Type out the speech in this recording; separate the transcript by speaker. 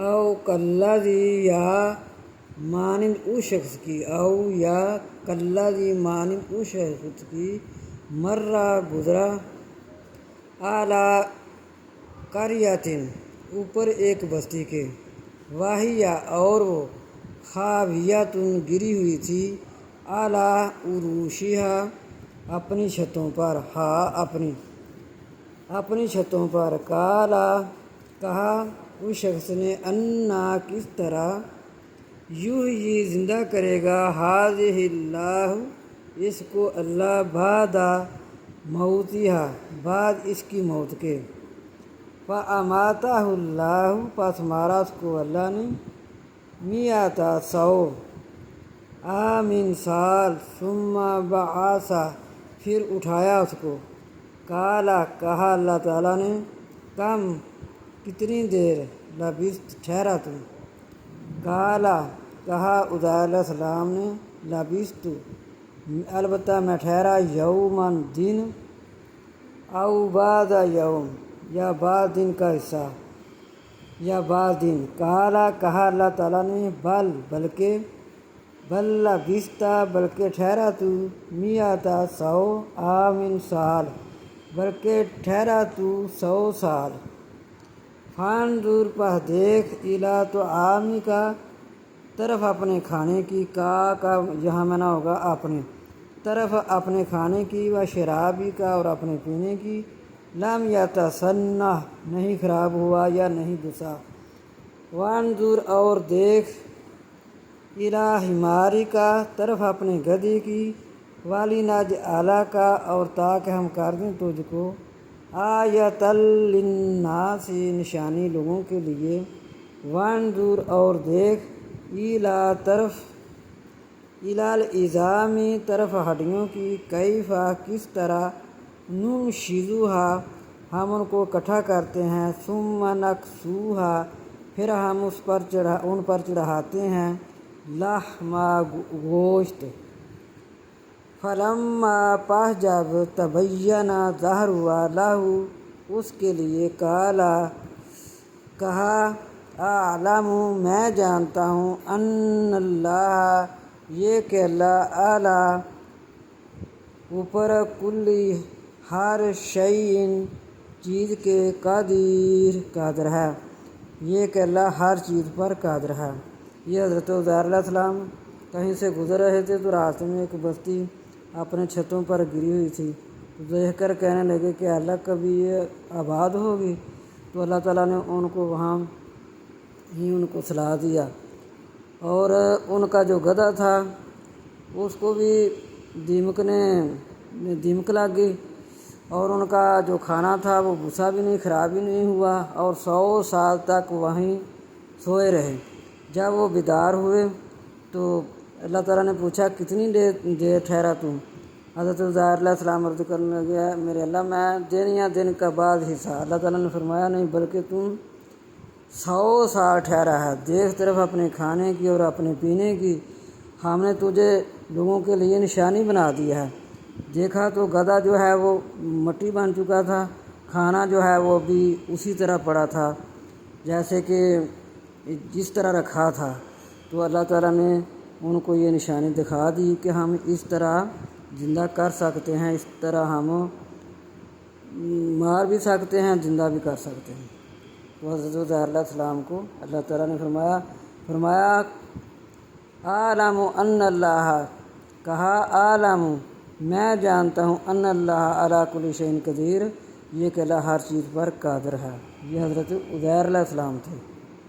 Speaker 1: او کالذی یا مانند اس شخص کی، او یا کالذی مانند اس شخص کی، مرہ گزرا، اعلیٰ قریۃ اوپر ایک بستی کے، واہیا اور وہ، خاویۃ گری ہوئی تھی، اعلیٰ عروشہا اپنی چھتوں پر، اپنی چھتوں پر، قالا کہا اس شخص نے، انا کس طرح، یحیی زندہ کرے گا، ہذہ اللہ اس کو اللہ، بعد موتہا بعد اس کی موت کے، فاماتہ اللہ پس مارا اس کو اللہ نے، مئۃ 100 عام سال، ثم بعثہ پھر اٹھایا اس کو، قالا کہا اللہ تعالیٰ نے، کم کتنی دیر، لبثت ٹھہرا تو، قالا کہا عزیر علیہ السلام نے، لبثت البتہ میں ٹھہرا، یوماً دن، او بعض یوم یا بعض دن کا حصہ، یا بعض دن، قالا کہا اللہ تعالیٰ نے، بلکہ لبثت بلکہ ٹھہرا تو، مئۃ 100 عام سال بلکہ ٹھہرا تو 100 سال، فانظر پس دیکھ، الی طعامک طرف اپنے کھانے کی، کا یہاں منع ہوگا اپنے طرف اپنے کھانے کی، و شرابک اور اپنے پینے کی، لم یتسنہ نہیں خراب ہوا یا نہیں دھسا، وانظر اور دیکھ، الی حمارک طرف اپنے گدھے کی، ولنجعلک اور تاکہ ہم کر دیں تجھ کو، آیۃ للناس نشانی لوگوں کے لیے، وانظر اور دیکھ، الی العظام طرف ہڈیوں کی، کیف کس طرح، ننشزھا ہم ان کو اکٹھا کرتے ہیں، ثم نکسوھا پھر ہم ان پر چڑھاتے ہیں، لحما گوشت، فلما پس جب تبین ظاہر ہوا، لہ اس کے لیے، قالا کہا، اعلم میں جانتا ہوں، ان اللہ یہ کہ اللہ، اعلیٰ اوپر، کل ہر شیء چیز کے، قادر ہے، یہ کہ اللہ ہر چیز پر قادر ہے۔ یہ حضرت عزیر علیہ السلام کہیں سے گزر رہے تھے تو راستے میں ایک بستی اپنے چھتوں پر گری ہوئی تھی، تو دیکھ کر کہنے لگے کہ اللہ کبھی یہ آباد ہوگی، تو اللہ تعالیٰ نے ان کو وہاں ہی ان کو سلا دیا، اور ان کا جو گدھا تھا اس کو بھی دیمک لگ گئی، اور ان کا جو کھانا تھا وہ بھوسا بھی نہیں، خراب بھی نہیں ہوا، اور 100 سال تک وہیں سوئے رہے۔ جب وہ بیدار ہوئے تو اللہ تعالیٰ نے پوچھا کتنی دیر ٹھہرا تم؟ حضرت عزیر علیہ السلام عرض کرنے لگے، میرے اللہ میں دن یا دن کا بعض حصہ۔ اللہ تعالیٰ نے فرمایا نہیں، بلکہ تم 100 سال ٹھہرا ہے، دیکھ طرف اپنے کھانے کی اور اپنے پینے کی، ہم نے تجھے لوگوں کے لیے نشانی بنا دی ہے۔ دیکھا تو گدھا جو ہے وہ مٹی بن چکا تھا، کھانا جو ہے وہ بھی اسی طرح پڑا تھا جیسے کہ جس طرح رکھا تھا، تو اللہ تعالیٰ نے ان کو یہ نشانی دکھا دی کہ ہم اس طرح زندہ کر سکتے ہیں، اس طرح ہم مار بھی سکتے ہیں، زندہ بھی کر سکتے ہیں۔ تو حضرت عزیر علیہ السلام کو اللہ تعالیٰ نے فرمایا اعلم ان اللہ، کہا اعلم میں جانتا ہوں، ان اللہ علی کل شیء قدیر، یہ کہ اللہ ہر چیز پر قادر ہے۔ یہ حضرت عزیر علیہ السلام تھے۔